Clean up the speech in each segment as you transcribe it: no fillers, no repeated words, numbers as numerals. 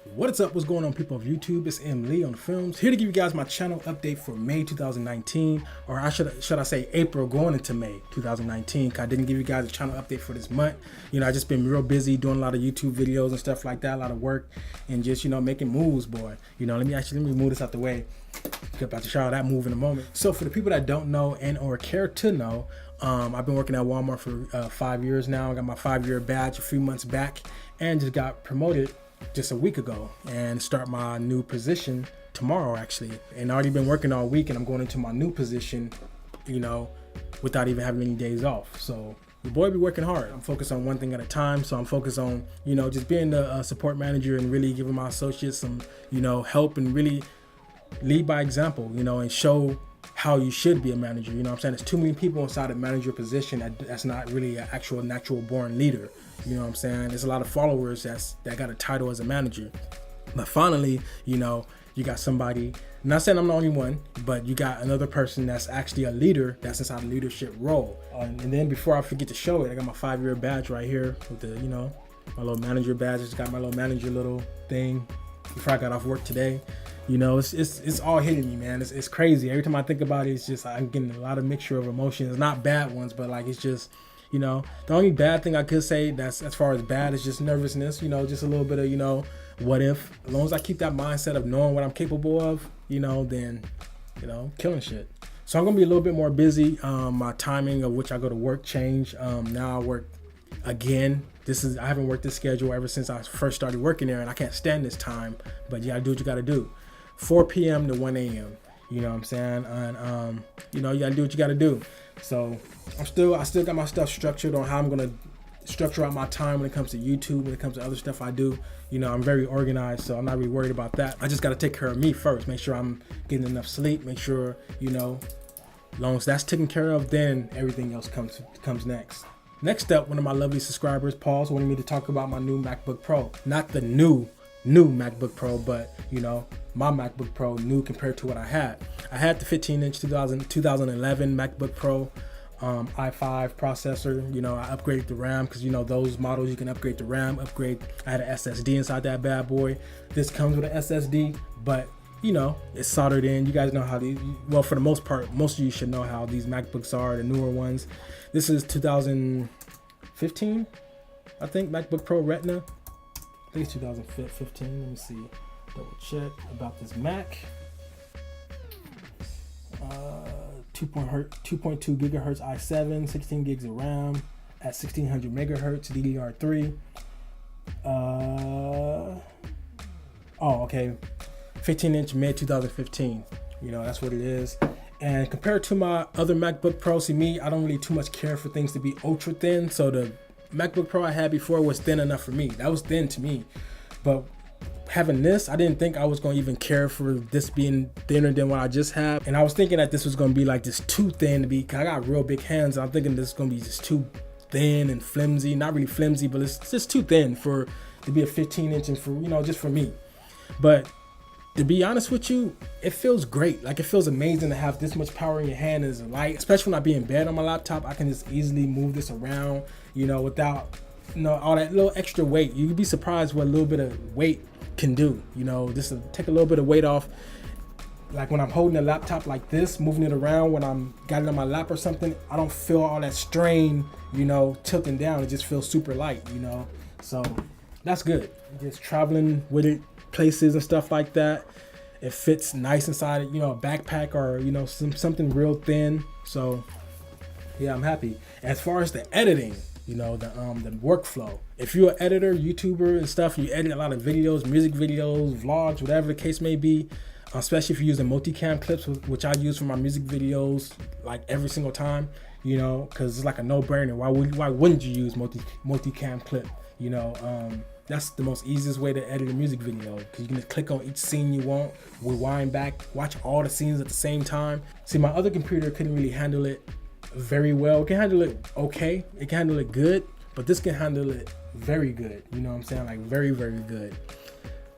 What is up? What's going on, people of YouTube? It's M. Lee on Films, here to give you guys my channel update for May 2019, or should I say April going into May 2019. I didn't give you guys a channel update for this month. I just been real busy doing a lot of YouTube videos and stuff like that, a lot of work, and just making moves, boy. Let me move this out the way. Get about to show you that move in a moment. So for the people that don't know and or care to know, I've been working at Walmart for 5 years now. I got my 5-year badge a few months back and just got promoted just a week ago and start my new position tomorrow, actually. And I already been working all week, and I'm going into my new position, without even having any days off. So the boy be working hard. I'm focused on one thing at a time. So I'm focused on, just being the support manager and really giving my associates some, help and really lead by example, and show how you should be a manager. There's too many people inside a manager position that's not really an actual natural born leader. There's a lot of followers that got a title as a manager. But finally, you got somebody, I'm not saying I'm the only one, but you got another person that's actually a leader that's inside a leadership role. And then before I forget to show it, I got my 5-year badge right here with the, my little manager badge. I just got my little manager little thing before I got off work today. It's all hitting me, man. It's crazy. Every time I think about it, it's just, I'm getting a lot of mixture of emotions, not bad ones, but like, it's just, the only bad thing I could say that's as far as bad is just nervousness, just a little bit of, what if. As long as I keep that mindset of knowing what I'm capable of, then, killing shit. So I'm going to be a little bit more busy. My timing of which I go to work changed. Now I work again. I haven't worked this schedule ever since I first started working there, and I can't stand this time, but you got to do what you got to do. 4 p.m. to 1 a.m. You know what I'm saying? And, you got to do what you got to do. So I still got my stuff structured on how I'm going to structure out my time when it comes to YouTube, when it comes to other stuff I do. I'm very organized, so I'm not really worried about that. I just got to take care of me first, make sure I'm getting enough sleep, make sure, as long as that's taken care of, then everything else comes next. Next up, one of my lovely subscribers, Paul, wanted me to talk about my new MacBook Pro. Not the new MacBook Pro, but, my MacBook Pro new compared to what I had. I had the 15-inch 2011 MacBook Pro i5 processor. I upgraded the RAM because, those models you can upgrade the RAM, I had an SSD inside that bad boy. This comes with an SSD, but, it's soldered in. You guys know how these, well, for the most part, most of you should know how these MacBooks are, the newer ones. This is 2015, I think, MacBook Pro Retina. I think it's 2015. Let me see. Double check about this Mac. 2.2 gigahertz i7, 16 gigs of RAM at 1600 megahertz DDR3. Okay. 15-inch mid 2015. That's what it is. And compared to my other MacBook Pro, see me, I don't really too much care for things to be ultra thin. So the MacBook Pro I had before was thin enough for me. That was thin to me. But having this, I didn't think I was going to even care for this being thinner than what I just had. And I was thinking that this was going to be like this too thin to be, cause I got real big hands. I'm thinking this is going to be just too thin and flimsy. Not really flimsy, but it's just too thin to be a 15-inch and for, just for me. But to be honest with you, it feels great. Like, it feels amazing to have this much power in your hand as a light, especially when I be in bed on my laptop. I can just easily move this around, without, all that little extra weight. You'd be surprised what a little bit of weight can do. Just to take a little bit of weight off. Like when I'm holding a laptop like this, moving it around when I'm got it on my lap or something, I don't feel all that strain, tilting down. It just feels super light, so that's good. Just traveling with it places and stuff like that, it fits nice inside it, a backpack or something real thin. So yeah, I'm happy. As far as the editing, the workflow, if you're an editor, YouTuber and stuff, you edit a lot of videos, music videos, vlogs, whatever the case may be, especially if you're using multicam clips, which I use for my music videos like every single time, because it's like a no-brainer. Why wouldn't you use multicam clip? That's the most easiest way to edit a music video, because you can just click on each scene you want, rewind back, watch all the scenes at the same time. See, my other computer couldn't really handle it very well. It can handle it okay, it can handle it good, but this can handle it very good. Like very, very good.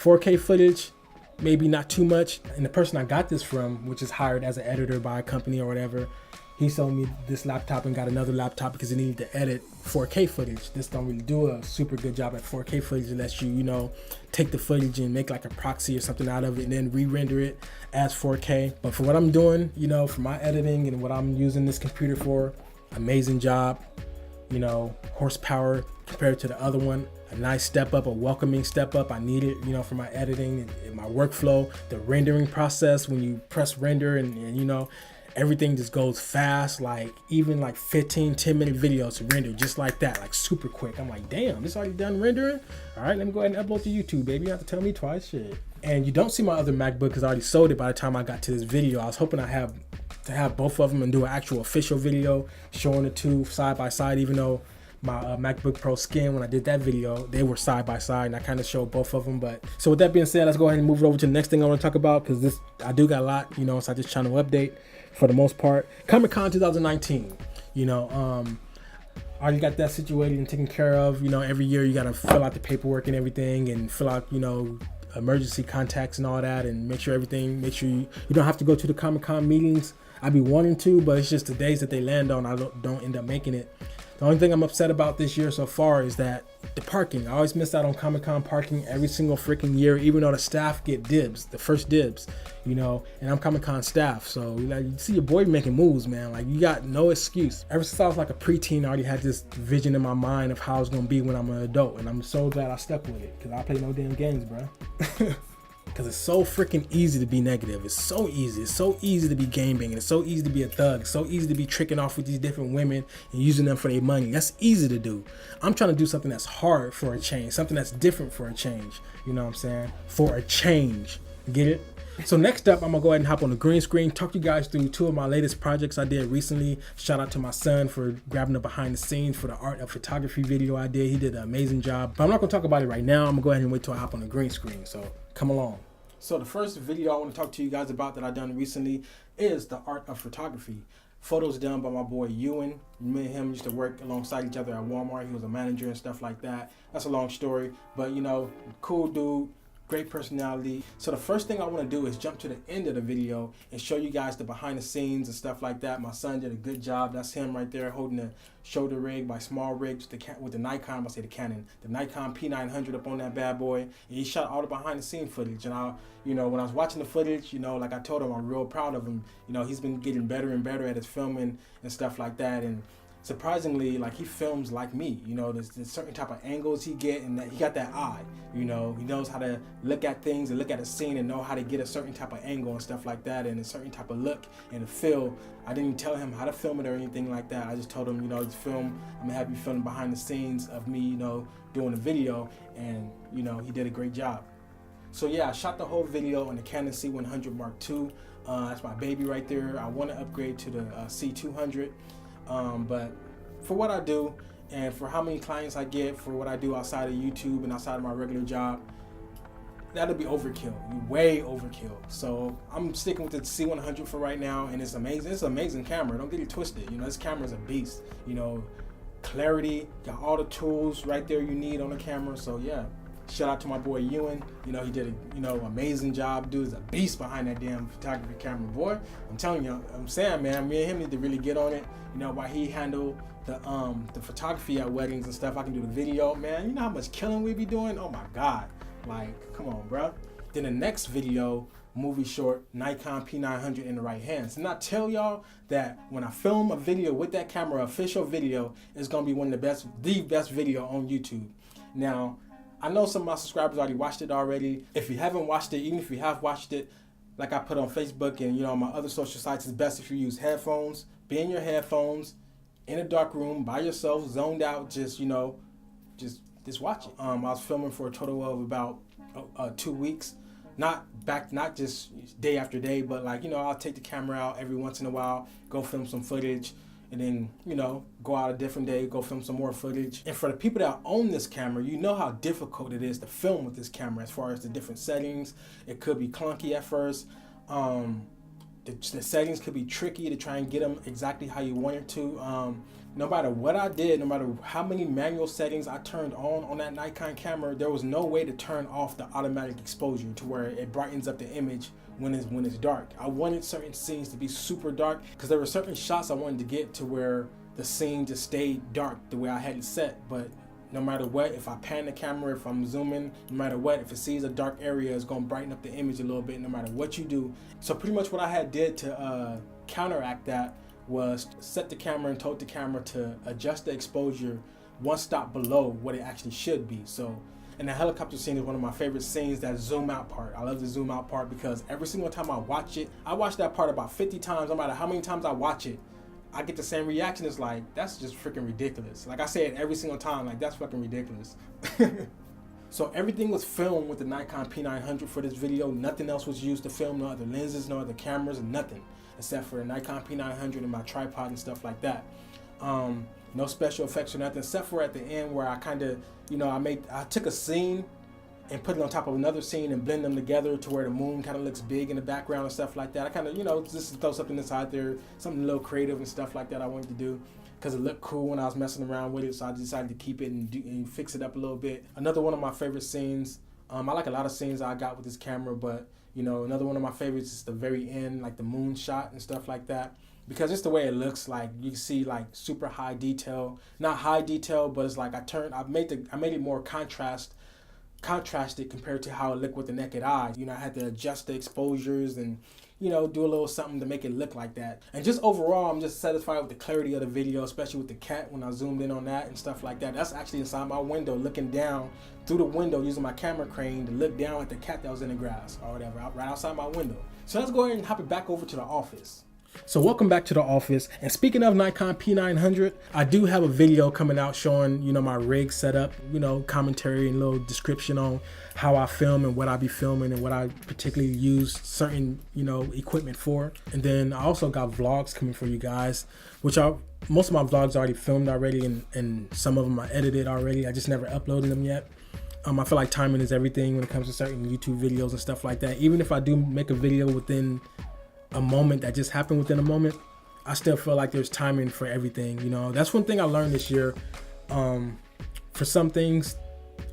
4K footage, maybe not too much. And the person I got this from, which is hired as an editor by a company or whatever, he sold me this laptop and got another laptop because he needed to edit 4K footage. This don't really do a super good job at 4K footage unless you, take the footage and make like a proxy or something out of it and then re-render it as 4K. But for what I'm doing, for my editing and what I'm using this computer for, amazing job. Horsepower compared to the other one, a nice step up, a welcoming step up. I need it, for my editing and my workflow, the rendering process. When you press render and everything just goes fast, like even like 10-minute videos to render just like that, like super quick. I'm like, damn, this already done rendering? All right, let me go ahead and upload to YouTube, baby. You don't have to tell me twice, shit. And you don't see my other MacBook because I already sold it by the time I got to this video. I was hoping to have both of them and do an actual official video showing the two side by side, even though my MacBook Pro skin, when I did that video, they were side by side and I kind of showed both of them. But so with that being said, let's go ahead and move it over to the next thing I want to talk about, because I do got a lot, inside this channel update for the most part. Comic-Con 2019, I already got that situated and taken care of. Every year you got to fill out the paperwork and everything and fill out, emergency contacts and all that, and make sure you don't have to go to the Comic-Con meetings. I'd be wanting to, but it's just the days that they land on, I don't end up making it. The only thing I'm upset about this year so far is that the parking. I always miss out on Comic-Con parking every single freaking year, even though the staff get dibs, the first dibs, and I'm Comic-Con staff. So you see your boy making moves, man. Like, you got no excuse. Ever since I was like a preteen, I already had this vision in my mind of how it's gonna be when I'm an adult, and I'm so glad I stuck with it, because I play no damn games, bro. Because it's so freaking easy to be negative. It's so easy. It's so easy to be game banging. It's so easy to be a thug. It's so easy to be tricking off with these different women and using them for their money. That's easy to do. I'm trying to do something that's hard for a change, something that's different for a change. You know what I'm saying? For a change. Get it? So next up, I'm gonna go ahead and hop on the green screen, talk to you guys through two of my latest projects I did recently. Shout out to my son for grabbing the behind the scenes for the art of photography video I did. He did an amazing job. But I'm not gonna talk about it right now. I'm gonna go ahead and wait till I hop on the green screen. So come along. So the first video I want to talk to you guys about that I done recently is the art of photography. Photos done by my boy Ewan. Me and him used to work alongside each other at Walmart. He was a manager and stuff like that. That's a long story, but cool dude, great personality. So the first thing I want to do is jump to the end of the video and show you guys the behind the scenes and stuff like that. My son did a good job. That's him right there holding the shoulder rig by Small Rigs with the Nikon, the Nikon P900 up on that bad boy. And he shot all the behind the scene footage. And when I was watching the footage, like I told him, I'm real proud of him. He's been getting better and better at his filming and stuff like that. And surprisingly, like, he films like me. There's certain type of angles he get, and that he got that eye. He knows how to look at things and look at a scene and know how to get a certain type of angle and stuff like that, and a certain type of look and a feel. I didn't even tell him how to film it or anything like that. I just told him, just film. I'm gonna have you film behind the scenes of me, doing a video, and he did a great job. So yeah, I shot the whole video on the Canon C100 Mark II. That's my baby right there. I want to upgrade to the C200. But for what I do and for how many clients I get for what I do outside of YouTube and outside of my regular job, that'll be overkill, way overkill. So I'm sticking with the C100 for right now, and it's amazing. It's an amazing camera. Don't get it twisted. This camera's a beast. Clarity, got all the tools right there you need on the camera. So yeah, shout out to my boy Ewan. He did a amazing job. Dude is a beast behind that damn photography camera, boy. I'm telling you, I'm saying, man, me and him need to really get on it. While he handle the photography at weddings and stuff, I can do the video, man. You know how much killing we be doing? Oh my God. Like, come on, bro. Then the next video, movie short, Nikon P900 in the right hands. And I tell y'all that when I film a video with that camera, official video, it's gonna be one of the best video on YouTube. Now, I know some of my subscribers already watched it already. If you haven't watched it, even if you have watched it, like I put on Facebook and on my other social sites, it's best if you use headphones. Be in your headphones, in a dark room, by yourself, zoned out, just watch it. I was filming for a total of about 2 weeks. Not just day after day, but I'll take the camera out every once in a while, go film some footage, and then, go out a different day, go film some more footage. And for the people that own this camera, you know how difficult it is to film with this camera as far as the different settings. It could be clunky at first. the settings could be tricky to try and get them exactly how you want it to. No matter what I did, no matter how many manual settings I turned on that Nikon camera, there was no way to turn off the automatic exposure to where it brightens up the image when it's dark. I wanted certain scenes to be super dark because there were certain shots I wanted to get to where the scene just stayed dark the way I had it set. But no matter what, if I pan the camera, if I'm zooming, no matter what, if it sees a dark area, it's gonna brighten up the image a little bit no matter what you do. So pretty much what I did to counteract that was set the camera and told the camera to adjust the exposure one stop below what it actually should be. So, and the helicopter scene is one of my favorite scenes, that zoom out part. I love the zoom out part because every single time I watch it, I watch that part about 50 times, no matter how many times I watch it, I get the same reaction. It's like, that's just freaking ridiculous. Like I say it every single time, like that's fucking ridiculous. So everything was filmed with the Nikon P900 for this video. Nothing else was used to film, no other lenses, no other cameras, nothing, except for the Nikon P900 and my tripod and stuff like that. No special effects or nothing, except for at the end where I kind of, you know, I took a scene and put it on top of another scene and blend them together to where the moon kind of looks big in the background and stuff like that. I kind of, you know, just throw something inside there, something a little creative and stuff like that I wanted to do because it looked cool when I was messing around with it, so I decided to keep it and fix it up a little bit. Another one of my favorite scenes, I like a lot of scenes I got with this camera, but you know, another one of my favorites is the very end, like the moon shot and stuff like that, because just the way it looks, like you can see like super high detail, not high detail, but it's like I made it more contrasted compared to how it looked with the naked eye. You know, I had to adjust the exposures and, you know, do a little something to make it look like that. And just overall, I'm just satisfied with the clarity of the video, especially with the cat when I zoomed in on that and stuff like that. That's actually inside my window, looking down through the window using my camera crane to look down at the cat that was in the grass or whatever, right outside my window. So let's go ahead and hop it back over to the office. So welcome back to the office. And speaking of Nikon P900, I do have a video coming out showing, you know, my rig setup, you know, commentary and a little description on how I film and what I be filming and what I particularly use certain, you know, equipment for. And then I also got vlogs coming for you guys, which are, most of my vlogs already filmed already, and some of them I edited already. I just never uploaded them yet. I feel like timing is everything when it comes to certain YouTube videos and stuff like that. Even if I do make a video within a moment that just happened within a moment, I still feel like there's timing for everything. You know, that's one thing I learned this year. For some things,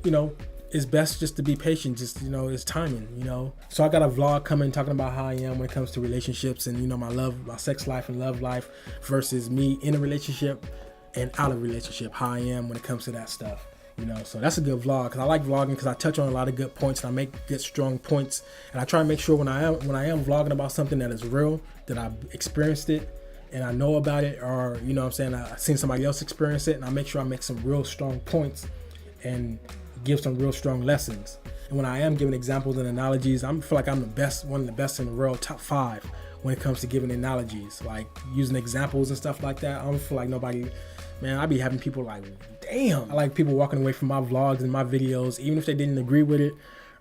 you know, it's best just to be patient. Just, you know, it's timing, you know. So I got a vlog coming talking about how I am when it comes to relationships and, you know, my sex life and love life versus me in a relationship and out of a relationship, how I am when it comes to that stuff. You know, so that's a good vlog because I like vlogging because I touch on a lot of good points and I make good strong points, and I try to make sure when I am vlogging about something that is real, that I've experienced it and I know about it, or, you know what I'm saying, I've seen somebody else experience it, and I make sure I make some real strong points and give some real strong lessons. And when I am giving examples and analogies, I feel like I'm the best, one of the best in the world, top 5 when it comes to giving analogies, like using examples and stuff like that. I don't feel like nobody, man, I be having people like, damn. I like people walking away from my vlogs and my videos, even if they didn't agree with it,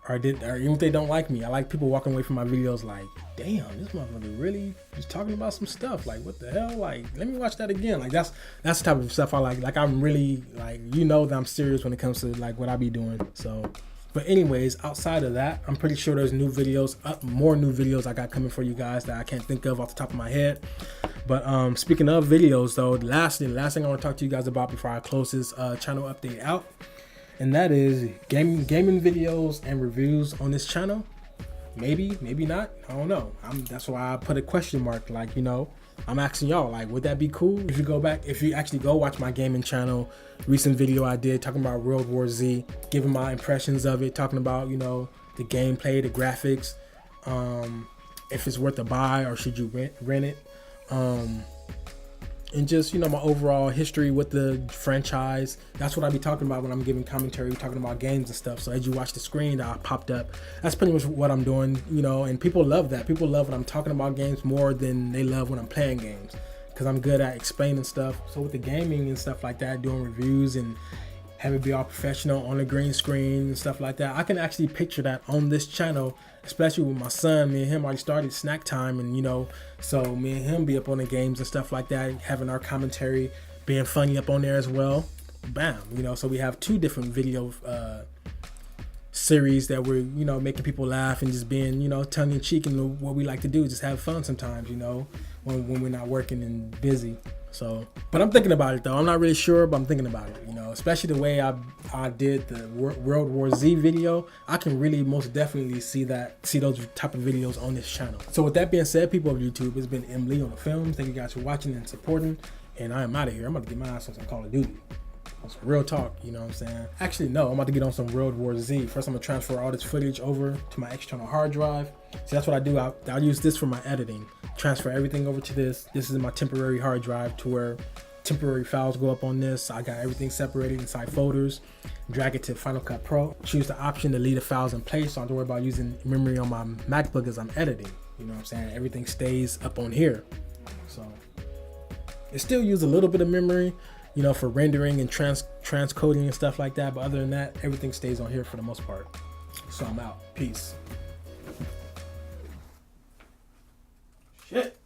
or even if they don't like me. I like people walking away from my videos like, damn, this motherfucker really was talking about some stuff. Like, what the hell? Like, let me watch that again. Like, that's the type of stuff I like. Like, I'm really, like, you know that I'm serious when it comes to, like, what I be doing. So, but anyways, outside of that, I'm pretty sure there's new videos, more new videos I got coming for you guys that I can't think of off the top of my head. But speaking of videos, though, the last thing I want to talk to you guys about before I close this channel update out, and that is gaming videos and reviews on this channel. Maybe not. I don't know. That's why I put a question mark. Like, you know, I'm asking y'all, like, would that be cool if you actually go watch my gaming channel, recent video I did talking about World War Z, giving my impressions of it, talking about, you know, the gameplay, the graphics, if it's worth a buy or should you rent it, and just, you know, my overall history with the franchise. That's what I be talking about when I'm giving commentary, talking about games and stuff. So as you watch the screen that popped up, that's pretty much what I'm doing, you know, and people love that. People love when I'm talking about games more than they love when I'm playing games, because I'm good at explaining stuff. So with the gaming and stuff like that, doing reviews and have it be all professional on the green screen and stuff like that, I can actually picture that on this channel, especially with my son. Me and him already started snack time, and, you know, so me and him be up on the games and stuff like that, having our commentary, being funny up on there as well. Bam, you know, so we have 2 different video series that we're, you know, making people laugh and just being, you know, tongue in cheek, and what we like to do, just have fun sometimes, you know, when we're not working and busy. So, but I'm thinking about it though. I'm not really sure, but I'm thinking about it, you know, especially the way I did the World War Z video. I can really most definitely see those type of videos on this channel. So with that being said, people of YouTube, it's been M. Lee on the Films. Thank you guys for watching and supporting, and I am out of here. I'm about to get my ass on some Call of Duty. Some real talk, you know what I'm saying? Actually, no, I'm about to get on some World War Z. First, I'm gonna transfer all this footage over to my external hard drive. So that's what I do. I'll use this for my editing. Transfer everything over to this. This is my temporary hard drive, to where temporary files go up on this. I got everything separated inside folders. Drag it to Final Cut Pro. Choose the option to leave the files in place, so I don't have to worry about using memory on my MacBook as I'm editing. You know what I'm saying? Everything stays up on here. So it still uses a little bit of memory, you know, for rendering and transcoding and stuff like that. But other than that, everything stays on here for the most part. So I'm out. Peace. Shit.